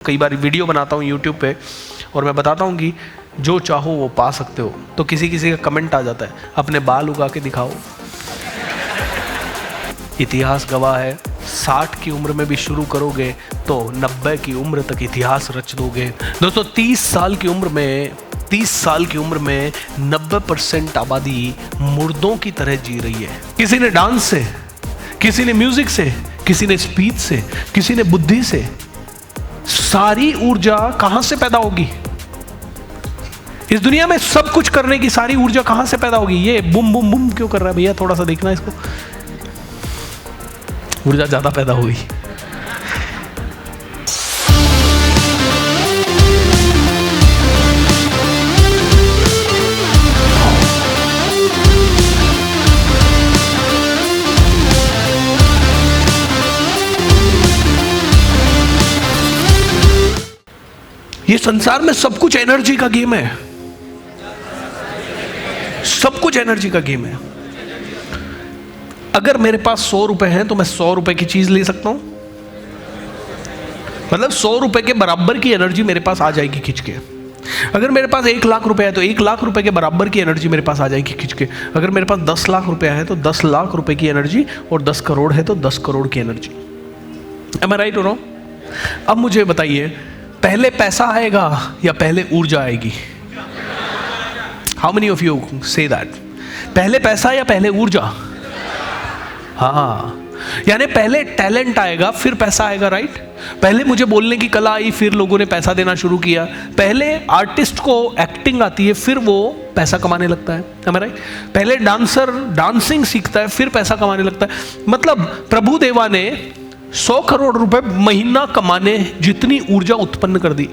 कई बार वीडियो बनाता हूँ यूट्यूब पे और मैं बताता हूँ कि जो चाहो वो पा सकते हो, तो किसी किसी का कमेंट आ जाता है अपने बाल उगा के दिखाओ। इतिहास गवाह है, 60 की उम्र में भी शुरू करोगे तो 90 की उम्र तक इतिहास रच दोगे। दोस्तों 30 साल की उम्र में 90% आबादी मुर्दों की तरह जी रही है। किसी ने डांस से, किसी ने म्यूजिक से, किसी ने स्पीच से, किसी ने बुद्धि से। सारी ऊर्जा कहां से पैदा होगी? इस दुनिया में सब कुछ करने की सारी ऊर्जा कहां से पैदा होगी? ये बुम बुम बुम क्यों कर रहा है भैया? थोड़ा सा देखना इसको, ऊर्जा ज्यादा पैदा होगी। ये संसार में सब कुछ एनर्जी का गेम है, सब कुछ एनर्जी का गेम है। अगर मेरे पास 100 रुपए हैं तो मैं 100 रुपए की चीज ले सकता हूं, मतलब 100 रुपए के बराबर की एनर्जी मेरे पास आ जाएगी खिंच के। अगर मेरे पास 1 लाख रुपए है तो 1 लाख रुपए के बराबर की एनर्जी मेरे पास आ जाएगी खिंच के। अगर मेरे पास 10 लाख रुपया है तो 10 लाख रुपए की एनर्जी, और 10 करोड़ है तो 10 करोड़ की energy. Am I right or wrong? अब मुझे बताइए, पहले पैसा आएगा या पहले ऊर्जा आएगी? How many of you say that? पहले पैसा या पहले ऊर्जा? हाँ, यानी पहले टैलेंट आएगा फिर पैसा आएगा, राइट? पहले मुझे बोलने की कला आई फिर लोगों ने पैसा देना शुरू किया। पहले आर्टिस्ट को एक्टिंग आती है फिर वो पैसा कमाने लगता है, राइट? पहले डांसर डांसिंग सीखता है फिर पैसा कमाने लगता है। मतलब प्रभु देवा ने 100 करोड़ रुपए महीना कमाने जितनी ऊर्जा उत्पन्न कर दी।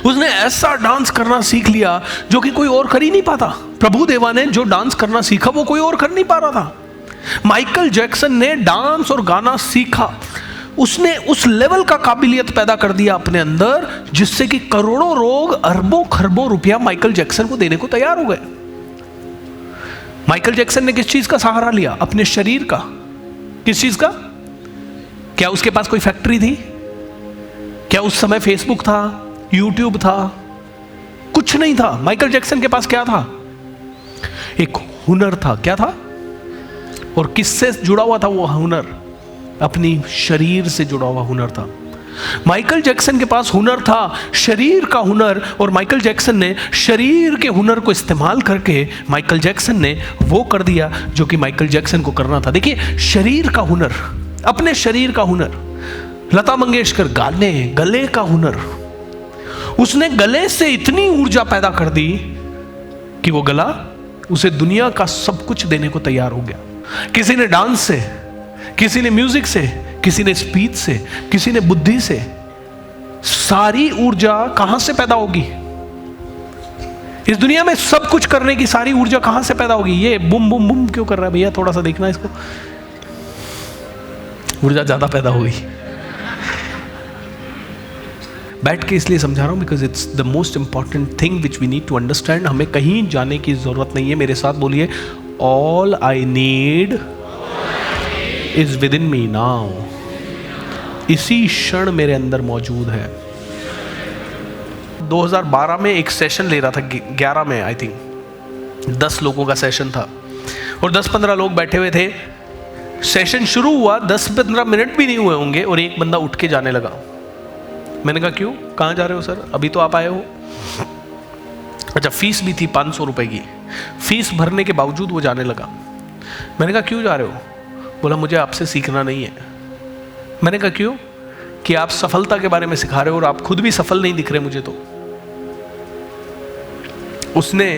उसने ऐसा डांस करना सीख लिया जो कि कोई और कर ही नहीं पाता। प्रभु देवा ने जो डांस करना सीखा वो कोई और कर नहीं पा रहा था। माइकल जैक्सन ने डांस और गाना सीखा, उसने उस लेवल का काबिलियत पैदा कर दिया अपने अंदर जिससे कि करोड़ों लोग अरबों खरबों रुपया माइकल जैक्सन को देने को तैयार हो गए। माइकल जैक्सन ने किस चीज का सहारा लिया? अपने शरीर का। किस चीज का? क्या उसके पास कोई फैक्ट्री थी? क्या उस समय फेसबुक था, यूट्यूब था? कुछ नहीं था। माइकल जैक्सन के पास क्या था? एक हुनर था। क्या था? और किससे जुड़ा हुआ था वो हुनर? अपनी शरीर से जुड़ा हुआ हुनर था। माइकल जैक्सन के पास हुनर था, शरीर का हुनर, और माइकल जैक्सन ने शरीर के हुनर को इस्तेमाल करके माइकल जैक्सन ने वो कर दिया जो कि माइकल जैक्सन को करना था। देखिए, शरीर का हुनर, अपने शरीर का हुनर। लता मंगेशकर गाने, गले का हुनर। उसने गले से इतनी ऊर्जा पैदा कर दी कि वो गला उसे दुनिया का सब कुछ देने को तैयार हो गया। किसी ने डांस से, किसी ने म्यूजिक से, किसी ने स्पीच से, किसी ने बुद्धि से। सारी ऊर्जा कहां से पैदा होगी? इस दुनिया में सब कुछ करने की सारी ऊर्जा कहां से पैदा होगी? ये बुम बुम बुम क्यों कर रहा है भैया? थोड़ा सा देखना इसको, ऊर्जा ज्यादा पैदा हुई। बैठ के इसलिए समझा रहा हूं because it's the most important thing which we need to understand. हमें कहीं जाने की जरूरत नहीं है। मेरे साथ बोलिए, all I need is with in me now. इसी क्षण मेरे अंदर मौजूद है। 2012 में एक सेशन ले रहा था, 11 में आई थिंक 10 लोगों का सेशन था और 10-15 लोग बैठे हुए थे। सेशन शुरू हुआ, 10-15 मिनट भी नहीं हुए होंगे और एक बंदा उठ के जाने लगा। मैंने कहा क्यों, कहाँ जा रहे हो सर? अभी तो आप आए हो। अच्छा, फीस भी थी 500 रुपए की। फीस भरने के बावजूद वो जाने लगा। मैंने कहा क्यों जा रहे हो? बोला मुझे आपसे सीखना नहीं है। मैंने कहा क्यों? कि आप सफलता के बारे में सिखा रहे हो और आप खुद भी सफल नहीं दिख रहे मुझे तो। उसने,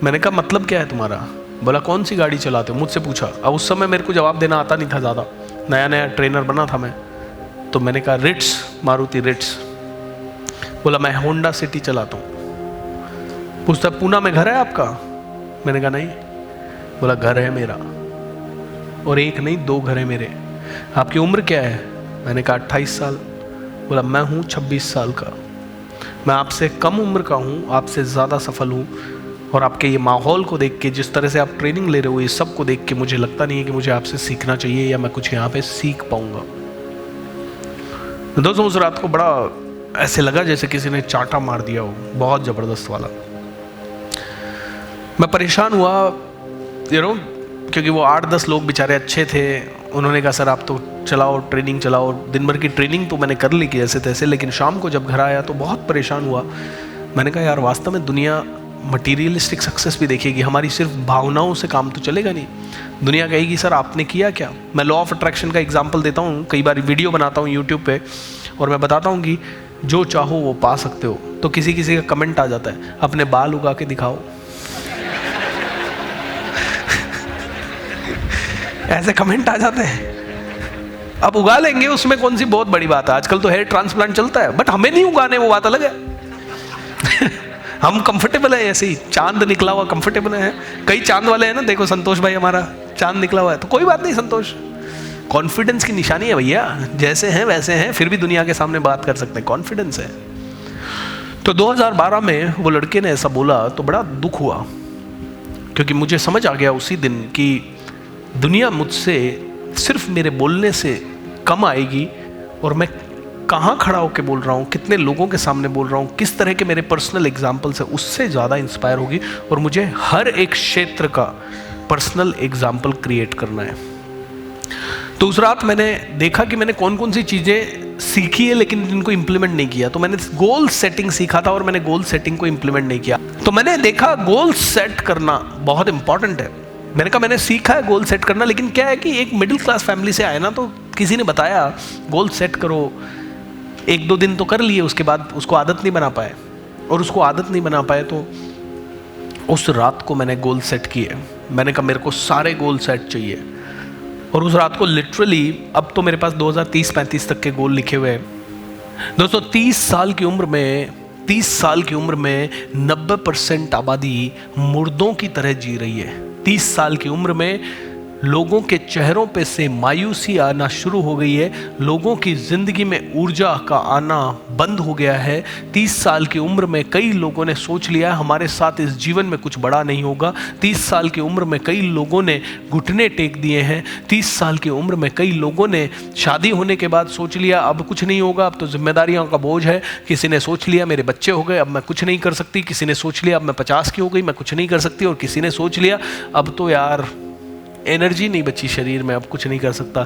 मैंने कहा मतलब क्या है तुम्हारा? बोला कौन सी गाड़ी चलाते हो? मुझसे पूछा। अब उस समय मेरे को जवाब देना आता नहीं था ज़्यादा, नया नया ट्रेनर बना था मैं। तो मैंने कहा रिट्स, मारुति रिट्स। बोला मैं होंडा सिटी चलाता हूँ। पूछता पूना में घर है आपका? मैंने कहा नहीं। बोला घर है मेरा, और एक नहीं 2 घर है मेरे। आपकी उम्र क्या है? मैंने कहा 28 साल। बोला मैं हूँ 26 साल का। मैं आपसे कम उम्र का हूँ, आपसे ज़्यादा सफल हूँ, और आपके ये माहौल को देख के, जिस तरह से आप ट्रेनिंग ले रहे हो, ये सब को देख के मुझे लगता नहीं है कि मुझे आपसे सीखना चाहिए या मैं कुछ यहाँ पे सीख पाऊंगा। दोस्तों उस रात को बड़ा ऐसे लगा जैसे किसी ने चांटा मार दिया हो, बहुत ज़बरदस्त वाला। मैं परेशान हुआ क्योंकि वो 8-10 लोग बेचारे अच्छे थे। उन्होंने कहा सर आप तो चलाओ, ट्रेनिंग चलाओ। दिन भर की ट्रेनिंग तो मैंने कर ली कि ऐसे तैसे, लेकिन शाम को जब घर आया तो बहुत परेशान हुआ। मैंने कहा यार वास्तव में दुनिया मटीरियलिस्टिक सक्सेस भी देखेगी, हमारी सिर्फ भावनाओं से काम तो चलेगा नहीं। दुनिया कहेगी सर आपने किया क्या। मैं लॉ ऑफ अट्रैक्शन का एग्जाम्पल देता हूँ, कई बार वीडियो बनाता हूँ यूट्यूब पे और मैं बताता हूँ कि जो चाहो वो पा सकते हो। तो किसी किसी का कमेंट आ जाता है अपने बाल उगा के दिखाओ। ऐसे कमेंट आ जाते हैं। अब उगा लेंगे, उसमें कौन सी बहुत बड़ी बात है। आजकल तो हेयर ट्रांसप्लांट चलता है, बट हमें नहीं उगाने, वो बात अलग है। हम कंफर्टेबल है ऐसे ही, चांद निकला हुआ कंफर्टेबल है। कई चांद वाले हैं ना, देखो संतोष भाई हमारा चांद निकला हुआ है, तो कोई बात नहीं। संतोष कॉन्फिडेंस की निशानी है भैया, जैसे हैं वैसे हैं, फिर भी दुनिया के सामने बात कर सकते हैं, कॉन्फिडेंस है। तो 2012 में वो लड़के ने ऐसा बोला तो बड़ा दुख हुआ, क्योंकि मुझे समझ आ गया उसी दिन कि दुनिया मुझसे सिर्फ मेरे बोलने से कम आएगी, और मैं कहाँ खड़ा होकर बोल रहा हूँ, कितने लोगों के सामने बोल रहा हूँ, किस तरह के मेरे पर्सनल एग्जाम्पल्स है, उससे ज़्यादा इंस्पायर होगी। और मुझे हर एक क्षेत्र का पर्सनल एग्जाम्पल क्रिएट करना है। तो उस रात मैंने देखा कि मैंने कौन कौन सी चीज़ें सीखी है लेकिन इनको इम्प्लीमेंट नहीं किया। तो मैंने गोल सेटिंग सीखा था और मैंने गोल सेटिंग को इम्प्लीमेंट नहीं किया। तो मैंने देखा गोल सेट करना बहुत इंपॉर्टेंट है। मैंने कहा मैंने सीखा है गोल सेट करना, लेकिन क्या है कि एक मिडिल क्लास फैमिली से आए ना, तो किसी ने बताया गोल सेट करो, 1-2 दिन तो कर लिए, उसके बाद उसको आदत नहीं बना पाए, और उसको आदत नहीं बना पाए तो उस रात को मैंने गोल सेट किए। मैंने कहा मेरे को सारे गोल सेट चाहिए, और उस रात को लिटरली, अब तो मेरे पास 2030-35 तक के गोल लिखे हुए हैं। दोस्तों 30 साल की उम्र में 90% आबादी मुर्दों की तरह जी रही है। 30 साल की उम्र में लोगों के चेहरों पे से मायूसी आना शुरू हो गई है, लोगों की ज़िंदगी में ऊर्जा का आना बंद हो गया है। 30 साल की उम्र में कई लोगों ने सोच लिया हमारे साथ इस जीवन में कुछ बड़ा नहीं होगा। 30 साल की उम्र में कई लोगों ने घुटने टेक दिए हैं। 30 साल की उम्र में कई लोगों ने शादी होने के बाद सोच लिया अब कुछ नहीं होगा, अब तो जिम्मेदारियों का बोझ है। किसी ने सोच लिया मेरे बच्चे हो गए, अब मैं कुछ नहीं कर सकती। किसी ने सोच लिया अब मैं 50 की हो गई, मैं कुछ नहीं कर सकती। और किसी ने सोच लिया अब तो यार एनर्जी नहीं बची शरीर में, अब कुछ नहीं कर सकता।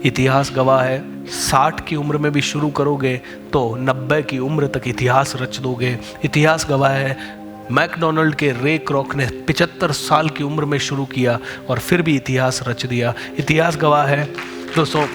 इतिहास गवाह है, 60 की उम्र में भी शुरू करोगे तो 90 की उम्र तक इतिहास रच दोगे। इतिहास गवाह है, मैकडोनल्ड के रे क्रॉक ने 75 साल की उम्र में शुरू किया और फिर भी इतिहास रच दिया। इतिहास गवाह है दोस्तों,